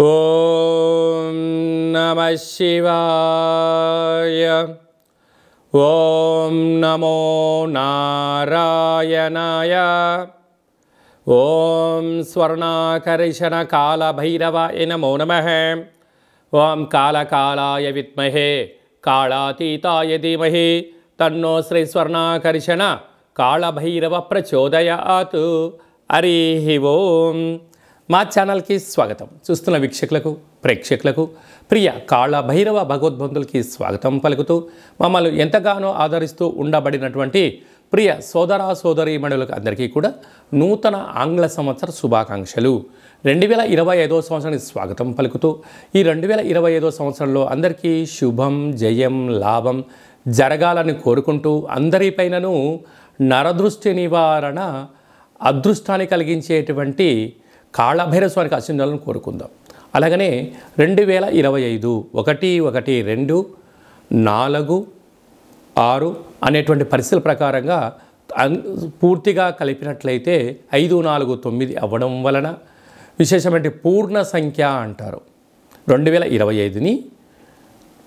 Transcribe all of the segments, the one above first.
ఓం నమః శివాయ. ఓం నమో నారాయణాయ. ఓం స్వర్ణాకర్షణ కాళభైరవాయ నమో నమః. ఓం కాళకాళాయ విద్మహే కాళాతీతాయ ధీమహి తన్నో శ్రీ స్వర్ణాకర్షణ కాళభైరవ ప్రచోదయాత్. హరి ఓం. మా ఛానల్కి స్వాగతం. చూస్తున్న వీక్షకులకు ప్రేక్షకులకు ప్రియ కాళభైరవ భగవద్బంధులకి స్వాగతం పలుకుతూ మమ్మల్ని ఎంతగానో ఆదరిస్తూ ఉండబడినటువంటి ప్రియ సోదర సోదరీమణులకు అందరికీ కూడా నూతన ఆంగ్ల సంవత్సర శుభాకాంక్షలు. 2025వ సంవత్సరానికి స్వాగతం పలుకుతూ ఈ 2025వ సంవత్సరంలో అందరికీ శుభం జయం లాభం జరగాలని కోరుకుంటూ అందరిపైనను నరదృష్టి నివారణ అదృష్టాన్ని కలిగించేటువంటి కాళభైరవ స్వామికి ఆశీర్వాదాలను కోరుకుందాం. అలాగనే 2025 1-1-2-4-6 అనేటువంటి పరిస్థితుల ప్రకారంగా పూర్తిగా కలిపినట్లయితే 5-4-9 అవ్వడం వలన విశేషమైన పూర్ణ సంఖ్య అంటారు. 2025ని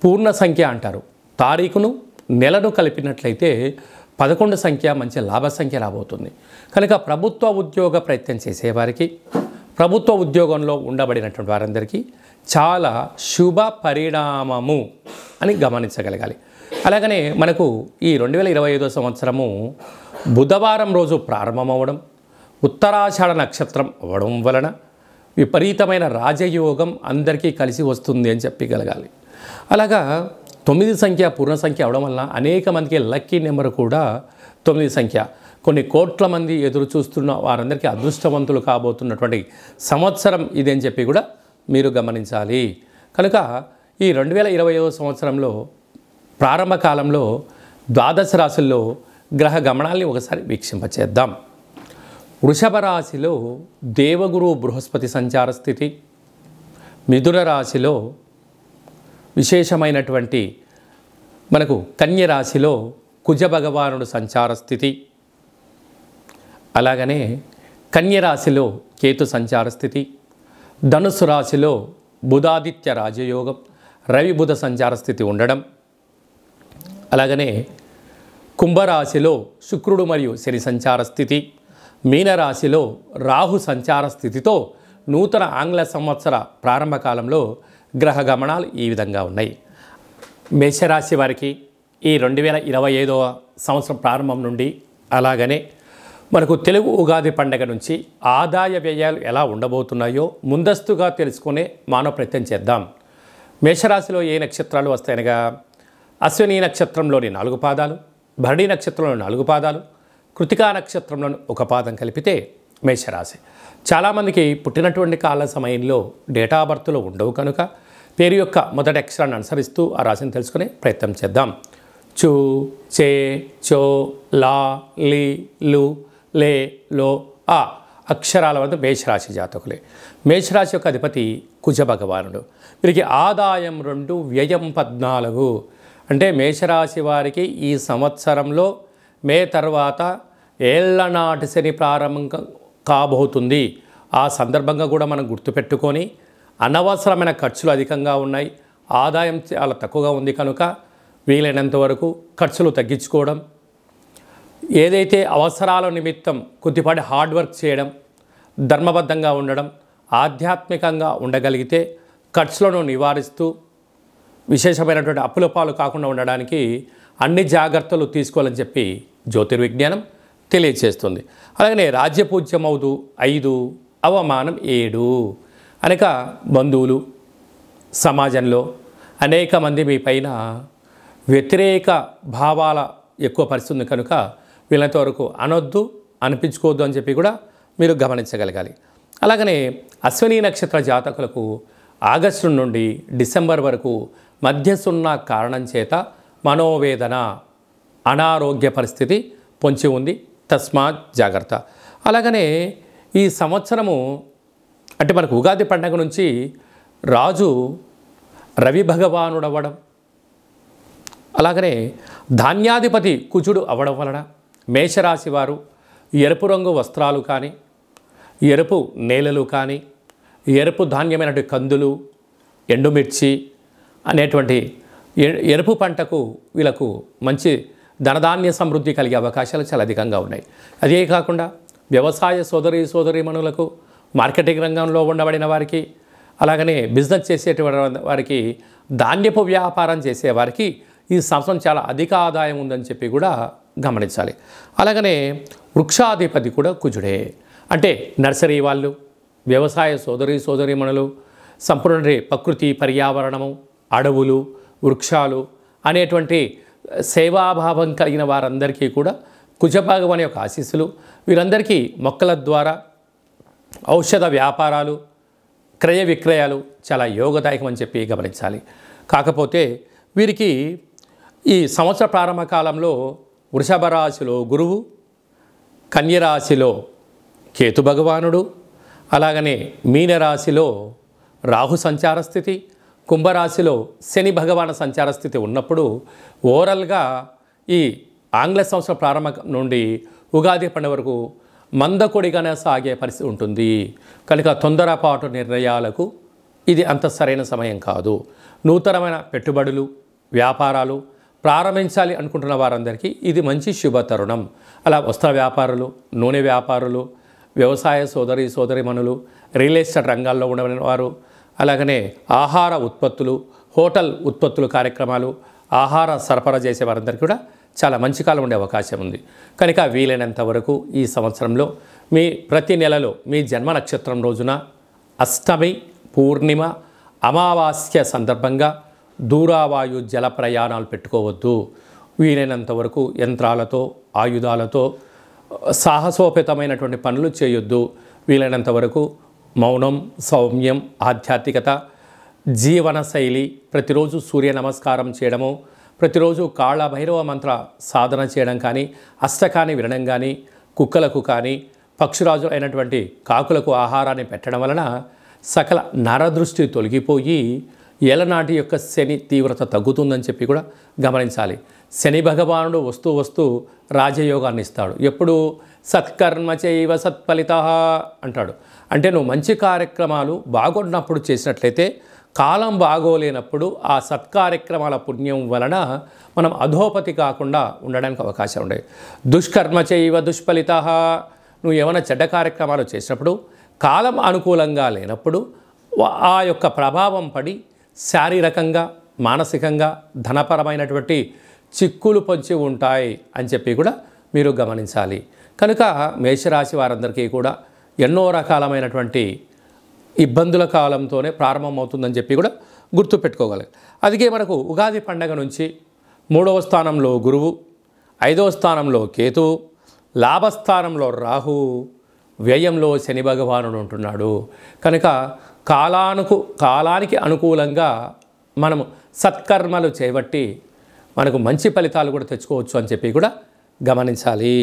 పూర్ణ సంఖ్య అంటారు. తారీఖును నెలను కలిపినట్లయితే 11 సంఖ్య మంచి లాభ సంఖ్య రాబోతుంది. కనుక ప్రభుత్వ ఉద్యోగ ప్రయత్నం చేసేవారికి ప్రభుత్వ ఉద్యోగంలో ఉండబడినటువంటి వారందరికీ చాలా శుభ పరిణామము అని గమనించగలగాలి. అలాగనే మనకు ఈ 2025వ సంవత్సరము బుధవారం రోజు ప్రారంభమవడం, ఉత్తరాషాఢ నక్షత్రం అవ్వడం వలన విపరీతమైన రాజయోగం అందరికీ కలిసి వస్తుంది అని చెప్పగలగాలి. అలాగా 9 సంఖ్య పూర్ణ సంఖ్య అవడం వలన అనేక మందికి లక్కీ నెంబర్ కూడా 9 సంఖ్య. కొన్ని కోట్ల మంది ఎదురు చూస్తున్న వారందరికీ అదృష్టవంతులు కాబోతున్నటువంటి సంవత్సరం ఇది అని చెప్పి కూడా మీరు గమనించాలి. కనుక ఈ 2025వ సంవత్సరంలో ప్రారంభ కాలంలో ద్వాదశ రాశుల్లో గ్రహ గమనాల్ని ఒకసారి వీక్షింపచేద్దాం. వృషభ రాశిలో దేవగురు బృహస్పతి సంచార స్థితి, మిథున రాశిలో విశేషమైనటువంటి మనకు కన్య రాశిలో కుజ భగవానుడు సంచార స్థితి, అలాగనే కన్య రాశిలో కేతు సంచార స్థితి, ధనుసు రాశిలో బుధాదిత్య రాజయోగం రవి బుధ సంచార స్థితి ఉండడం, అలాగనే కుంభరాశిలో శుక్రుడు మరియు శని సంచార స్థితి, మీనరాశిలో రాహు సంచార స్థితితో నూతన ఆంగ్ల సంవత్సర ప్రారంభ కాలంలో గ్రహ గమనాలు ఈ విధంగా ఉన్నాయి. మేషరాశి వారికి ఈ 2025వ సంవత్సరం ప్రారంభం నుండి అలాగనే మనకు తెలుగు ఉగాది పండగ నుంచి ఆదాయ వ్యయాలు ఎలా ఉండబోతున్నాయో ముందస్తుగా తెలుసుకునే మానవ ప్రయత్నం చేద్దాం. మేషరాశిలో ఏ నక్షత్రాలు వస్తాయనగా అశ్విని నక్షత్రంలోని 4 పాదాలు, భరణి నక్షత్రంలోని 4 పాదాలు, కృతికా నక్షత్రంలోని 1 పాదం కలిపితే మేషరాశి. చాలామందికి పుట్టినటువంటి కాల సమయంలో డేటా బర్త్లో ఉండవు కనుక పేరు యొక్క మొదటి అక్షరాన్ని అనుసరిస్తూ ఆ రాశిని తెలుసుకునే ప్రయత్నం చేద్దాం. చు, చే, చో, లా, లి, లు, లే, లో, ఆ అక్షరాల వద్ద మేషరాశి జాతకులే. మేషరాశి యొక్క అధిపతి కుజ భగవానుడు. వీరికి ఆదాయం 2, వ్యయం 14. అంటే మేషరాశి వారికి ఈ సంవత్సరంలో మే తర్వాత ఏళ్లనాటి శని ప్రారంభం కాబోతుంది. ఆ సందర్భంగా కూడా మనం గుర్తుపెట్టుకొని అనవసరమైన ఖర్చులు అధికంగా ఉన్నాయి, ఆదాయం చాలా తక్కువగా ఉంది కనుక వీలైనంత వరకు ఖర్చులు తగ్గించుకోవడం, ఏదైతే అవసరాల నిమిత్తం కొద్దిపాటి హార్డ్ వర్క్ చేయడం, ధర్మబద్ధంగా ఉండడం, ఆధ్యాత్మికంగా ఉండగలిగితే ఖర్చులను నివారిస్తూ విశేషమైనటువంటి అప్పుల పాలు కాకుండా ఉండడానికి అన్ని జాగ్రత్తలు తీసుకోవాలని చెప్పి జ్యోతిర్విజ్ఞానం తెలియచేస్తుంది. అలాగనే రాజ్యపూజ్యమవుదు 5, అవమానం 7. అనేక బంధువులు సమాజంలో అనేక మంది మీ పైన వ్యతిరేక భావాల ఎక్కువ పరిస్థితుంది కనుక వీళ్ళంత వరకు అనొద్దు అనిపించుకోవద్దు అని చెప్పి కూడా మీరు గమనించగలగాలి. అలాగనే అశ్విని నక్షత్ర జాతకులకు ఆగస్టు నుండి డిసెంబర్ వరకు మధ్యసున్న కారణం చేత మనోవేదన అనారోగ్య పరిస్థితి పొంచి ఉంది, తస్మాత్ జాగ్రత్త. అలాగనే ఈ సంవత్సరము అంటే మనకు ఉగాది పండుగ నుంచి రాజు రవి భగవానుడు అవ్వడం, అలాగనే ధాన్యాధిపతి కుజుడు అవ్వడం వలన మేషరాశి వారు ఎరుపు రంగు వస్త్రాలు కానీ ఎరుపు నేలలు కానీ ఎరుపు ధాన్యమైనటువంటి కందులు, ఎండుమిర్చి అనేటువంటి ఎరుపు పంటకు వీళ్ళకు మంచి ధనధాన్య సమృద్ధి కలిగే అవకాశాలు చాలా అధికంగా ఉన్నాయి. అదే కాకుండా వ్యవసాయ సోదరీమణులకు, మార్కెటింగ్ రంగంలో ఉండబడిన వారికి, అలాగనే బిజినెస్ చేసేటువంటి వారికి, ధాన్యపు వ్యాపారం చేసేవారికి ఈ సంవత్సరం చాలా అధిక ఆదాయం ఉందని చెప్పి కూడా గమనించాలి. అలాగనే వృక్షాధిపతి కూడా కుజుడే. అంటే నర్సరీ వాళ్ళు, వ్యవసాయ సోదరీమణులు, సంపూర్ణ ప్రకృతి, పర్యావరణము, అడవులు, వృక్షాలు అనేటువంటి సేవాభావం కలిగిన వారందరికీ కూడా కుజభగవాని యొక్క ఆశీస్సులు. వీరందరికీ మొక్కల ద్వారా ఔషధ వ్యాపారాలు, క్రయ విక్రయాలు చాలా యోగదాయకం అని చెప్పి గమనించాలి. కాకపోతే వీరికి ఈ సంవత్సర ప్రారంభ కాలంలో వృషభ రాశిలో గురువు, కన్యరాశిలో కేతు భగవానుడు, అలాగనే మీనరాశిలో రాహు సంచార స్థితి, కుంభరాశిలో శని భగవాన సంచార స్థితి ఉన్నప్పుడు ఓవరాల్గా ఈ ఆంగ్ల సంవత్సరం ప్రారంభం నుండి ఉగాది పండుగ వరకు మందకొడిగానే సాగే పరిస్థితి ఉంటుంది. కనుక తొందరపాటు నిర్ణయాలకు ఇది అంత సరైన సమయం కాదు. నూతనమైన పెట్టుబడులు, వ్యాపారాలు ప్రారంభించాలి అనుకుంటున్న వారందరికీ ఇది మంచి శుభ తరుణం. అలా వస్త్ర వ్యాపారులు, నూనె వ్యాపారులు, వ్యవసాయ సోదరీమణులు, రియల్ ఎస్టేట్ రంగాల్లో ఉండబడిన వారు, అలాగనే ఆహార ఉత్పత్తులు, హోటల్ ఉత్పత్తులు కార్యక్రమాలు, ఆహార సరఫరా చేసే వారందరికీ కూడా చాలా మంచి కాలం ఉండే అవకాశం ఉంది. కనుక వీలైనంత వరకు ఈ సంవత్సరంలో మీ ప్రతి నెలలో మీ జన్మ నక్షత్రం రోజున అష్టమి, పూర్ణిమ, అమావాస్య సందర్భంగా దూరావాయు జల ప్రయాణాలు పెట్టుకోవద్దు. వీలైనంత వరకు యంత్రాలతో, ఆయుధాలతో సాహసోపేతమైనటువంటి పనులు చేయొద్దు. వీలైనంత వరకు మౌనం, సౌమ్యం, ఆధ్యాత్మికత, జీవనశైలి, ప్రతిరోజు సూర్య నమస్కారం చేయడము, ప్రతిరోజు కాళభైరవ మంత్ర సాధన చేయడం కానీ, అష్టకాన్ని వినడం కానీ, కుక్కలకు కానీ, పక్షురాజు అయినటువంటి కాకులకు ఆహారాన్ని పెట్టడం వలన సకల నరదృష్టి తొలగిపోయి ఏలనాటి యొక్క శని తీవ్రత తగ్గుతుందని చెప్పి కూడా గమనించాలి. శని భగవానుడు వస్తూ రాజయోగాన్ని ఇస్తాడు. ఎప్పుడు సత్కర్మ చైవ సత్ఫలిత అంటాడు. అంటే నువ్వు మంచి కార్యక్రమాలు బాగున్నప్పుడు చేసినట్లయితే, కాలం బాగోలేనప్పుడు ఆ సత్కార్యక్రమాల పుణ్యం వలన మనం అధోపతి కాకుండా ఉండడానికి అవకాశం ఉండేది. దుష్కర్మ చైవ దుష్ఫలిత, నువ్వు ఏమైనా చెడ్డ కార్యక్రమాలు చేసినప్పుడు కాలం అనుకూలంగా లేనప్పుడు ఆ యొక్క ప్రభావం పడి శారీరకంగా, మానసికంగా, ధనపరమైనటువంటి చిక్కులు పొంచి ఉంటాయి అని చెప్పి కూడా మీరు గమనించాలి. కనుక మేషరాశి వారందరికీ కూడా ఎన్నో రకాలమైనటువంటి ఇబ్బందుల కాలంతోనే ప్రారంభమవుతుందని చెప్పి కూడా గుర్తుపెట్టుకోగలరు. అందుకే మనకు ఉగాది పండగ నుంచి 3వ స్థానంలో గురువు, 5వ స్థానంలో కేతువు, లాభస్థానంలో రాహు, వ్యయంలో శని భగవానుడు ఉంటున్నాడు. కనుక కాలానికి అనుకూలంగా మనము సత్కర్మలు చేపట్టి మనకు మంచి ఫలితాలు కూడా తెచ్చుకోవచ్చు అని చెప్పి కూడా గమనించాలి.